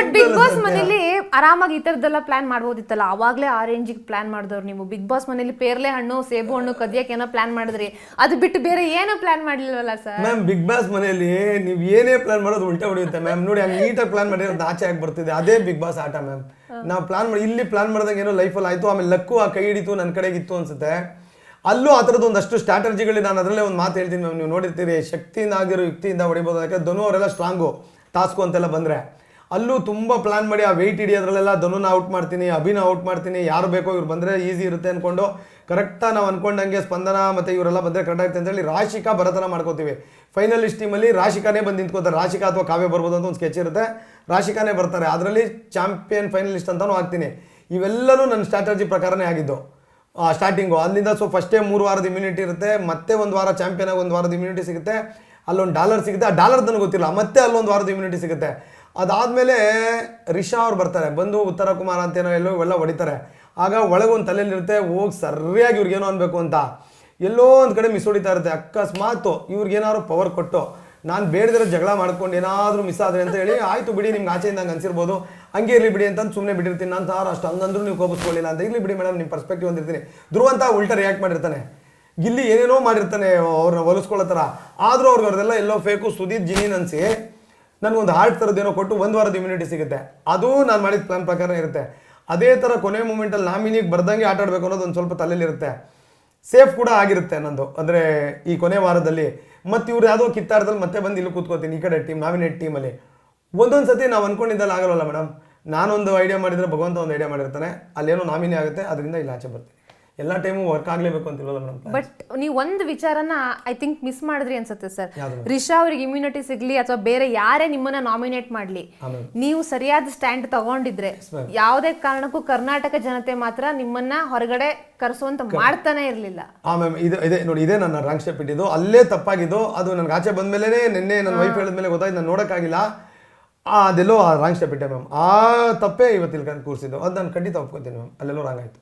But big boss ಮನೇಲಿ ಆರಾಮಾಗಿ ಈ ತರದೆಲ್ಲ ಪ್ಲಾನ್ ಮಾಡ್ಬೋದಿತ್ತಲ್ಲ, ಅವಾಗ್ಲೇ ಆ ರೇಂಜಿಗೆ ಪ್ಲಾನ್ ಮಾಡಿದವ್ರು ನೀವು. ಬಿಗ್ ಬಾಸ್ ಮನೇಲಿ ಪೇರ್ಲೆ ಹಣ್ಣು ಸೇಬು ಹಣ್ಣು ಕದಿಯಕ್ಕೆ ಏನೋ ಪ್ಲಾನ್ ಮಾಡಿದ್ರಿ, ಅದು ಬಿಟ್ಟು ಬೇರೆ ಏನೋ ಪ್ಲಾನ್ ಮಾಡ್ಲಿಲ್ವಲ್ಲ ಸರ್? ಮ್ಯಾಮ್ ಬಿಗ್ ಬಾಸ್ ಮನೆಯಲ್ಲಿ ನೀವು ಏನೇ ಪ್ಲಾನ್ ಮಾಡೋದು ಉಲ್ಟಾ ಹೊಡೆಯುತ್ತೆ ಮ್ಯಾಮ್. ನೋಡಿ ಹಂಗೆ ನೀಟಾಗಿ ಪ್ಲಾನ್ ಮಾಡಿರೋದು ಆಚೆ ಆಗಿ ಬರ್ತಿದೆ, ಅದೇ ಬಿಗ್ ಬಾಸ್ ಆಟ ಮ್ಯಾಮ್. ನಾವು ಪ್ಲಾನ್ ಮಾಡಿ ಇಲ್ಲಿ ಪ್ಲಾನ್ ಮಾಡಿದಾಗ ಏನೋ ಲೈಫಲ್ಲಿ ಆಯ್ತು, ಆಮೇಲೆ ಲಕ್ಕು ಆ ಕೈ ಹಿಡಿತು ನನ್ನ ಕಡೆಗಿತ್ತು ಅನ್ಸುತ್ತೆ. ಅಲ್ಲೂ ಆ ಥರದ್ದು ಒಂದಷ್ಟು ಸ್ಟ್ರಾಟಜಿಗಳು ನಾನು ಅದರಲ್ಲೇ ಒಂದು ಮಾತು ಹೇಳ್ತೀನಿ ಮ್ಯಾಮ್. ನೀವು ನೋಡಿರ್ತೀರಿ, ಶಕ್ತಿಯಿಂದ ಆಗಿರೋ ಯುಕ್ತಿಯಿಂದ ಹೊಡಿಬೋದು. ಯಾಕಂದ್ರೆ ಧನು ಅವರೆಲ್ಲ ಸ್ಟ್ರಾಂಗು ಟಾಸ್ಕು ಅಂತೆಲ್ಲ ಬಂದರೆ ಅಲ್ಲೂ ತುಂಬ ಪ್ಲಾನ್ ಮಾಡಿ ಆ ವೆಯ್ಟ್ ಹಿಡಿಯೋದ್ರಲ್ಲೆಲ್ಲ ಧನುನ ಔಟ್ ಮಾಡ್ತೀನಿ, ಅಭಿನ ಔಟ್ ಮಾಡ್ತೀನಿ, ಯಾರು ಬೇಕೋ ಇವ್ರು ಬಂದರೆ ಈಸಿ ಇರುತ್ತೆ ಅಂದ್ಕೊಂಡು ಕರೆಕ್ಟಾಗಿ ನಾವು ಅಂದ್ಕೊಂಡಂಗೆ ಸ್ಪಂದನ ಮತ್ತು ಇವರೆಲ್ಲ ಬಂದರೆ ಕರೆಕ್ಟ್ ಆಗುತ್ತೆ ಅಂತೇಳಿ ರಾಶಿಕಾ ಭರತನ ಮಾಡ್ಕೋತೀವಿ. ಫೈನಲಿಸ್ಟ್ ಟೀಮಲ್ಲಿ ರಾಶಿಕಾನೇ ಬಂದು ನಿಂತ್ಕೋತಾರೆ. ರಾಶಿಕಾ ಅಥವಾ ಕಾವ್ಯ ಬರ್ಬೋದು ಅಂತ ಒಂದು ಸ್ಕೆಚ್ ಇರುತ್ತೆ, ರಾಶಿಕಾನೇ ಬರ್ತಾರೆ. ಅದರಲ್ಲಿ ಚಾಂಪಿಯನ್ ಫೈನಲಿಸ್ಟ್ ಅಂತಲೂ ಆಗ್ತೀನಿ. ಇವೆಲ್ಲವೂ ನನ್ನ ಸ್ಟ್ರಾಟಜಿ ಪ್ರಕಾರನೇ ಆಗಿದ್ದು. ಸ್ಟಾರ್ಟಿಂಗು ಅಲ್ಲಿಂದ ಫಸ್ಟೇ 3 ವಾರದ ಇಮ್ಯುನಿಟಿ ಇರುತ್ತೆ, ಮತ್ತೆ ಒಂದು ವಾರ ಚಾಂಪಿಯನ್ ಆಗಿ 1 ವಾರದ ಇಮ್ಯುನಿಟಿ ಸಿಗುತ್ತೆ, ಅಲ್ಲೊಂದು $1 ಸಿಗುತ್ತೆ. ಆ $1 ನನಗೆ ಗೊತ್ತಿಲ್ಲ, ಮತ್ತೆ ಅಲ್ಲೊಂದು ವಾರದ ಇಮ್ಯುನಿಟಿ ಸಿಗುತ್ತೆ. ಅದಾದಮೇಲೆ ರಿಷಾ ಅವ್ರು ಬರ್ತಾರೆ, ಬಂದು ಉತ್ತರ ಕುಮಾರ ಅಂತೇನೋ ಎಲ್ಲೋ ಇವೆಲ್ಲ ಹೊಡಿತಾರೆ. ಆಗ ಒಳಗೊಂದು ತಲೆಯಲ್ಲಿರುತ್ತೆ, ಹೋಗಿ ಸರಿಯಾಗಿ ಇವ್ರಿಗೇನೋ ಅನ್ಬೇಕು ಅಂತ ಎಲ್ಲೋ ಒಂದು ಕಡೆ ಮಿಸ್ ಹೊಡಿತಾ ಇರುತ್ತೆ. ಅಕಸ್ಮಾತು ಇವ್ರಿಗೇನಾದ್ರು ಪವರ್ ಕೊಟ್ಟು ನಾನು ಬೇಡದಿರೋ ಜಗಳ ಮಾಡ್ಕೊಂಡು ಏನಾದರೂ ಮಿಸ್ ಆದರೆ ಅಂತ ಹೇಳಿ ಆಯಿತು ಬಿಡಿ, ನಿಮ್ಗೆ ಆಚೆಯಿಂದ ಹಂಗೆ ಅನ್ಸಿರ್ಬೋದು, ಹಂಗೆ ಇರಲಿ ಬಿಡಿ ಅಂತ ಸುಮ್ಮನೆ ಬಿಟ್ಟಿರ್ತೀನಿ ನಾನು. ಸಾರ್ ಅಷ್ಟು ಹಂಗಂದ್ರೂ ನೀವು ಕೋಪಿಸ್ಕೊಳ್ಳಿಲ್ಲ ಅಂತ, ಇರಲಿ ಬಿಡಿ ಮೇಡಮ್ ನಿಮ್ಮ ಪರ್ಸ್ಪೆಕ್ಟಿವ್ ಹೊಂದಿರ್ತೀನಿ. ಧ್ರುವ ಅಂತ ಉಲ್ಟಾ ರಿಯಾಕ್ಟ್ ಮಾಡಿರ್ತಾನೆ, ಗಿಲ್ಲಿ ಏನೇನೋ ಮಾಡಿರ್ತಾನೆ ಅವ್ರನ್ನ ಹೊಲಿಸ್ಕೊಳ್ಳೋ ಥರ. ಆದರೂ ಅವ್ರಿಗೆಲ್ಲ ಎಲ್ಲೋ ಫೇಕು ಸುದೀಪ್ ಜಿನೀನ್ ಅನಿಸಿ ನನಗೊಂದು ಹಾರ್ಟ್ ಥರದ್ದೇನೋ ಕೊಟ್ಟು 1 ವಾರದ ಇಮ್ಯುನಿಟಿ ಸಿಗುತ್ತೆ. ಅದು ನಾನು ಮಾಡಿದ ಪ್ಲಾನ್ ಪ್ರಕಾರ ಇರುತ್ತೆ. ಅದೇ ಥರ ಕೊನೆ ಮೂಮೆಂಟಲ್ಲಿ ನಾಮಿನಿಗೆ ಬರ್ದಂಗೆ ಆಟ ಆಡಬೇಕು ಅನ್ನೋದು ಒಂದು ಸ್ವಲ್ಪ ತಲೆಯಲ್ಲಿರುತ್ತೆ. ಸೇಫ್ ಕೂಡ ಆಗಿರುತ್ತೆ ನಂದು, ಅಂದರೆ ಈ ಕೊನೆ ವಾರದಲ್ಲಿ. ಮತ್ತು ಇವ್ರು ಯಾವುದೋ ಕಿತ್ತಾರದಲ್ಲಿ ಮತ್ತೆ ಬಂದು ಇಲ್ಲಿ ಕೂತ್ಕೋತೀನಿ ಈ ಕಡೆ ಟೀಮ್ ನಾಮಿನೇಟ್ ಟೀಮಲ್ಲಿ. ಒಂದೊಂದು ಸತಿ ನಾವು ಅಂದ್ಕೊಂಡಿದ್ದಲ್ಲ ಆಗಲ್ಲ ಮೇಡಮ್. ನಾನೊಂದು ಐಡಿಯಾ ಮಾಡಿದರೆ ಭಗವಂತ ಒಂದು ಐಡಿಯಾ ಮಾಡಿರ್ತಾನೆ, ಅಲ್ಲೇನೋ ನಾಮಿನಿ ಆಗುತ್ತೆ, ಅದರಿಂದ ಇಲ್ಲಿ ಆಚೆ ಬರ್ತೀನಿ. ಎಲ್ಲ ಟೈಮು ವರ್ಕ್ ಆಗಲೇಬೇಕು ಅಂತಿಲ್ವಲ್ಲ ಮೇಡಮ್. ಬಟ್ ನೀವು ಒಂದು ವಿಚಾರನ ಐ ಥಿಂಕ್ ಮಿಸ್ ಮಾಡಿದ್ರಿ ಅನ್ಸುತ್ತೆ ಸರ್. ರಿಷಾ ಅವ್ರಿಗೆ ಇಮ್ಯುನಿಟಿ ಸಿಗ್ಲಿ ಅಥವಾ ಬೇರೆ ಯಾರೇ ನಿಮ್ಮನ್ನ ನಾಮಿನೇಟ್ ಮಾಡಲಿ, ನೀವು ಸರಿಯಾದ ಸ್ಟ್ಯಾಂಡ್ ತಗೊಂಡಿದ್ರೆ ಯಾವುದೇ ಕಾರಣಕ್ಕೂ ಕರ್ನಾಟಕ ಜನತೆ ಮಾತ್ರ ನಿಮ್ಮನ್ನ ಹೊರಗಡೆ ಕರೆಸುವಂತ ಮಾಡ್ತಾನೆ ಇರಲಿಲ್ಲ. ಮ್ಯಾಮ್ ಇದೆ ನೋಡಿ, ಇದೇ ನನ್ನ ರಾಂಗ್ ಸ್ಟೆಪ್ ಇಟ್ಟಿದ್ದು, ಅಲ್ಲೇ ತಪ್ಪಾಗಿದ್ದು. ಅದು ನನಗೆ ಆಚೆ ಬಂದ್ಮೇಲೆ ನಿನ್ನೆ ನನ್ನ ವೈಫ್ ಹೇಳಿದ್ಮೇಲೆ ಗೊತ್ತಾಯ್ತು, ನಾನು ನೋಡೋಕ್ಕಾಗಿಲ್ಲ. ಅದೆಲ್ಲೋ ರಾಂಗ್ ಸ್ಟೆಪ್ ಇಟ್ಟೆ ಮ್ಯಾಮ್. ಆ ತಪ್ಪೇ ಇವತ್ತಿಲ್ಲಿ ಕೂರಿಸಿದ್ದು, ಅದು ನಾನು ಖಂಡಿತ ಒಪ್ಕೊತೀನಿ ಮ್ಯಾಮ್. ಅಲ್ಲೆಲ್ಲೋ ರಾಂಗ್ ಆಯಿತು.